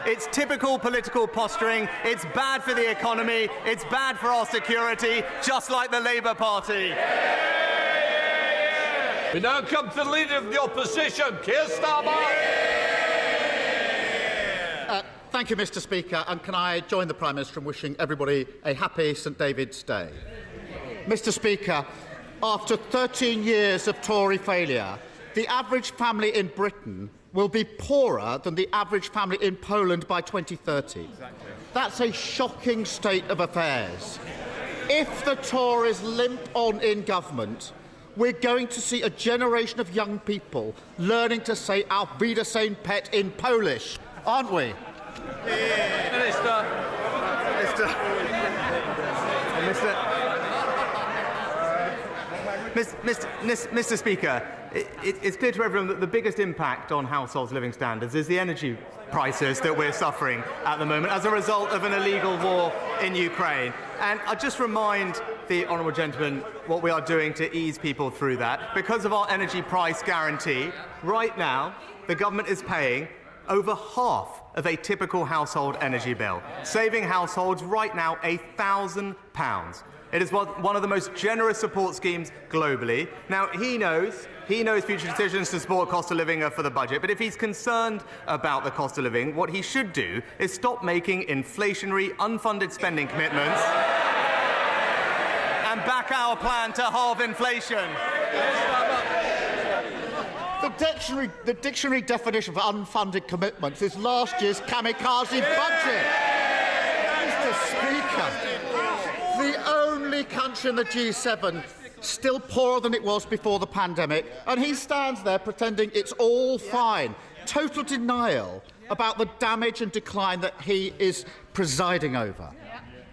It's typical political posturing. It's bad for the economy. It's bad for our security, just like the Labour Party. We now come to the Leader of the Opposition, Keir Starmer. Thank you, Mr. Speaker, and can I join the Prime Minister in wishing everybody a happy St David's Day. Mr. Speaker, after 13 years of Tory failure, the average family in Britain will be poorer than the average family in Poland by 2030. Exactly. That's a shocking state of affairs. If the Tories limp on in government, we're going to see a generation of young people learning to say Auf Wiedersehen, pet in Polish, aren't we? Mr. Speaker, it's clear to everyone that the biggest impact on households' living standards is the energy prices that we're suffering at the moment as a result of an illegal war in Ukraine. And I just remind the honourable gentleman what we are doing to ease people through that. Because of our energy price guarantee, right now the government is paying over half of a typical household energy bill, saving households right now £1,000. It is one of the most generous support schemes globally. Now, he knows future decisions to support cost of living are for the budget, but if he's concerned about the cost of living, what he should do is stop making inflationary, unfunded spending commitments and back our plan to halve inflation. The dictionary definition of unfunded commitments is last year's kamikaze budget. Mr. Speaker, the only country in the G7 still poorer than it was before the pandemic, and he stands there pretending it's all fine. Total denial about the damage and decline that he is presiding over.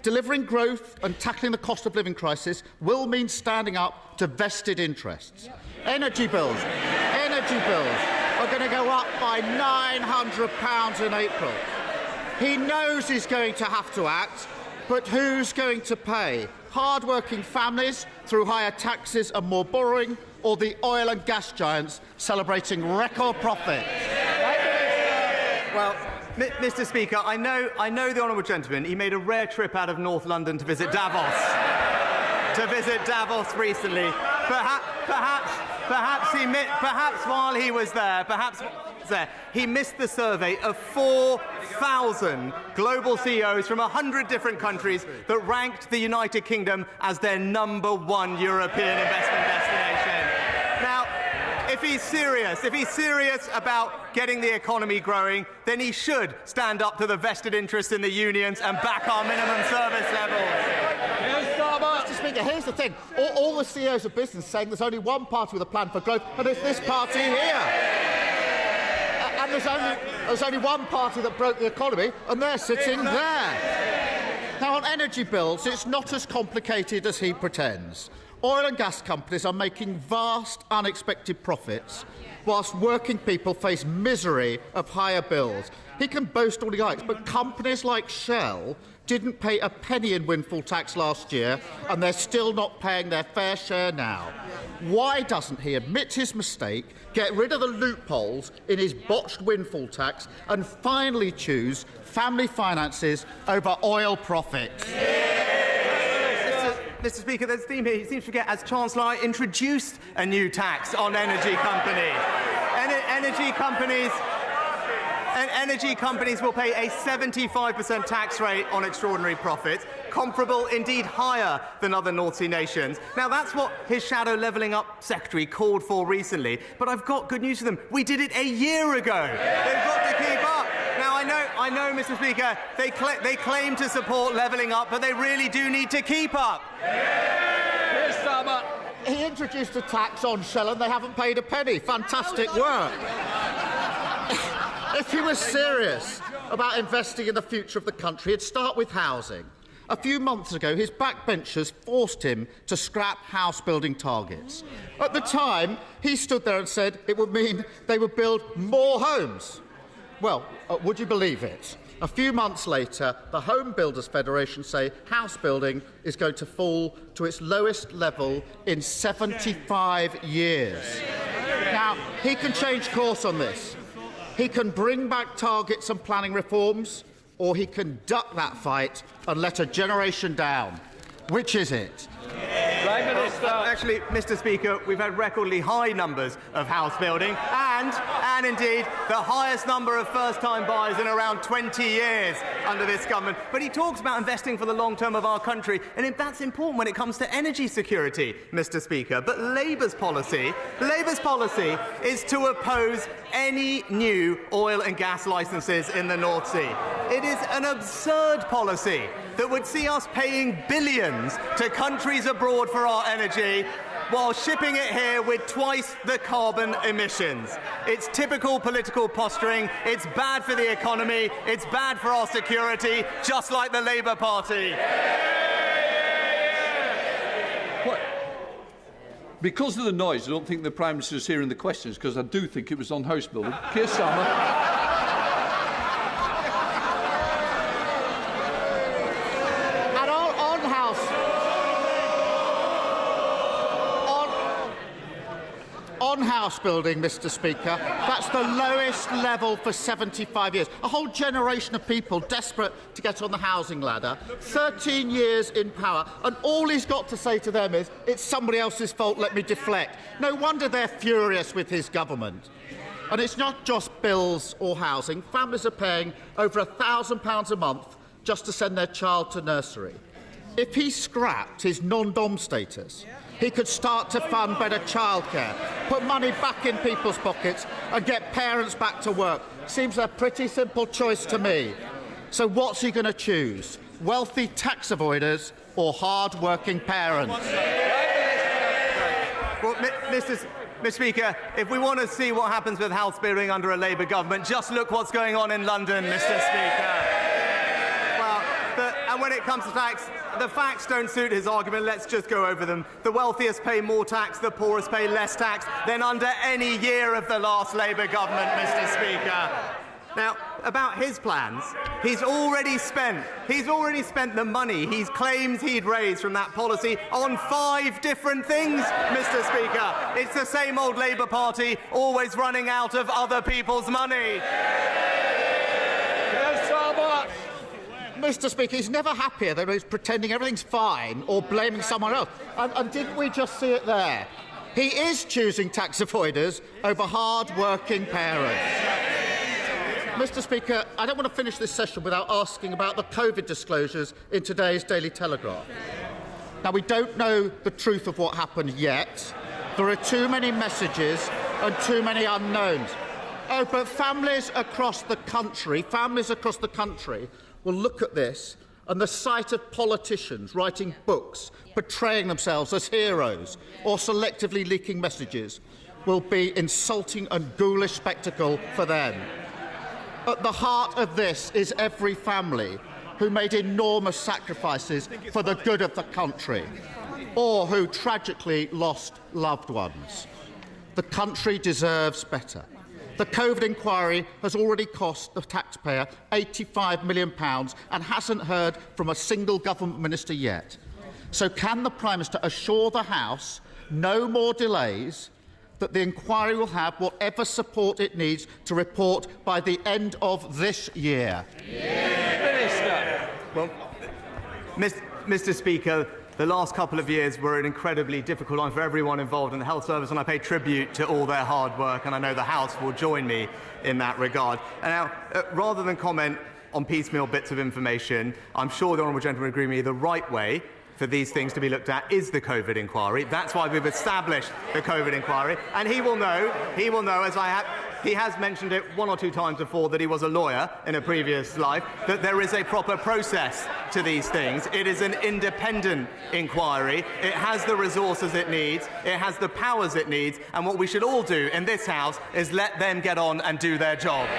Delivering growth and tackling the cost of living crisis will mean standing up to vested interests. Energy bills are going to go up by £900 in April. He knows he's going to have to act, but who's going to pay? Hard-working families through higher taxes and more borrowing, or the oil and gas giants celebrating record profits? Well, Mr. Speaker, I know the honourable gentleman. He made a rare trip out of North London to visit Davos. Recently. Perhaps while he was there, he missed the survey of 4,000 global CEOs from 100 different countries that ranked the United Kingdom as their #1 European investment destination. Now, if he's serious about getting the economy growing, then he should stand up to the vested interests in the unions and back our minimum service levels. Mr. Speaker, here's the thing. All the CEOs of business saying there's only one party with a plan for growth, and it's this party here. And there's only one party that broke the economy, and they're sitting there. Now, on energy bills, it's not as complicated as he pretends. Oil and gas companies are making vast, unexpected profits, whilst working people face misery of higher bills. He can boast all he likes, but companies like Shell didn't pay a penny in windfall tax last year, and they're still not paying their fair share now. Why doesn't he admit his mistake, get rid of the loopholes in his botched windfall tax, and finally choose family finances over oil profits? Mr. Speaker, there's a theme here. He seems to forget, as Chancellor, I introduced a new tax on energy companies. Energy companies will pay a 75% tax rate on extraordinary profits, comparable, indeed higher than other North Sea nations. Now, that's what his shadow levelling up secretary called for recently. But I've got good news for them. We did it a year ago. They've got to keep up. Now, I know, Mr. Speaker, they claim to support levelling up, but they really do need to keep up. Keir Starmer. He introduced a tax on Shell and they haven't paid a penny. Fantastic work. If he was serious about investing in the future of the country, he'd start with housing. A few months ago, his backbenchers forced him to scrap house-building targets. At the time, he stood there and said it would mean they would build more homes. Well, would you believe it? A few months later, the Home Builders Federation say house building is going to fall to its lowest level in 75 years. Now, he can change course on this. He can bring back targets and planning reforms, or he can duck that fight and let a generation down. Which is it? Prime Minister. Actually, Mr. Speaker, we've had recordly high numbers of house building and indeed the highest number of first-time buyers in around 20 years under this government. But he talks about investing for the long term of our country, and that's important when it comes to energy security, Mr. Speaker. But Labour's policy is to oppose any new oil and gas licences in the North Sea. It is an absurd policy that would see us paying billions to countries abroad for our energy while shipping it here with twice the carbon emissions. It's typical political posturing. It's bad for the economy. It's bad for our security, just like the Labour Party. What? Because of the noise, I don't think the Prime Minister is hearing the questions, because I do think it was on house building. Keir Starmer. On house building, Mr. Speaker, that's the lowest level for 75 years. A whole generation of people desperate to get on the housing ladder, 13 years in power, and all he's got to say to them is, it's somebody else's fault, let me deflect. No wonder they're furious with his government. And it's not just bills or housing. Families are paying over £1,000 a month just to send their child to nursery. If he scrapped his non-dom status, he could start to fund better childcare, put money back in people's pockets and get parents back to work. Seems a pretty simple choice to me. So what's he going to choose? Wealthy tax avoiders or hard-working parents? Well, Mr. Speaker, if we want to see what happens with house building under a Labour government, just look what's going on in London, Mr. Speaker. And when it comes to tax, the facts don't suit his argument. Let's just go over them. The wealthiest pay more tax, the poorest pay less tax than under any year of the last Labour government, Mr. Speaker. Now, about his plans, he's already spent the money he claims he'd raised from that policy on 5 different things, Mr. Speaker. It's the same old Labour Party, always running out of other people's money. Mr. Speaker, he's never happier than he's pretending everything's fine or blaming someone else. And didn't we just see it there? He is choosing tax avoiders over hard-working parents. Mr. Speaker, I don't want to finish this session without asking about the COVID disclosures in today's Daily Telegraph. Now, we don't know the truth of what happened yet. There are too many messages and too many unknowns. Oh, but families across the country will look at this, and the sight of politicians writing books, portraying themselves as heroes, or selectively leaking messages will be insulting and ghoulish spectacle for them. At the heart of this is every family who made enormous sacrifices for the good of the country, or who tragically lost loved ones. The country deserves better. The COVID inquiry has already cost the taxpayer £85 million and hasn't heard from a single government minister yet. So can the Prime Minister assure the House no more delays, that the inquiry will have whatever support it needs to report by the end of this year? Minister. Well, Mr. Speaker, the last couple of years were an incredibly difficult time for everyone involved in the health service, and I pay tribute to all their hard work, and I know the House will join me in that regard. And now, rather than comment on piecemeal bits of information, I'm sure the honourable gentleman will agree with me the right way for these things to be looked at is the COVID inquiry. That's why we've established the COVID inquiry, and he will know, as he has mentioned it 1 or 2 times before, that he was a lawyer in a previous life, that there is a proper process to these things. It is an independent inquiry. It has the resources it needs. It has the powers it needs. And what we should all do in this House is let them get on and do their job.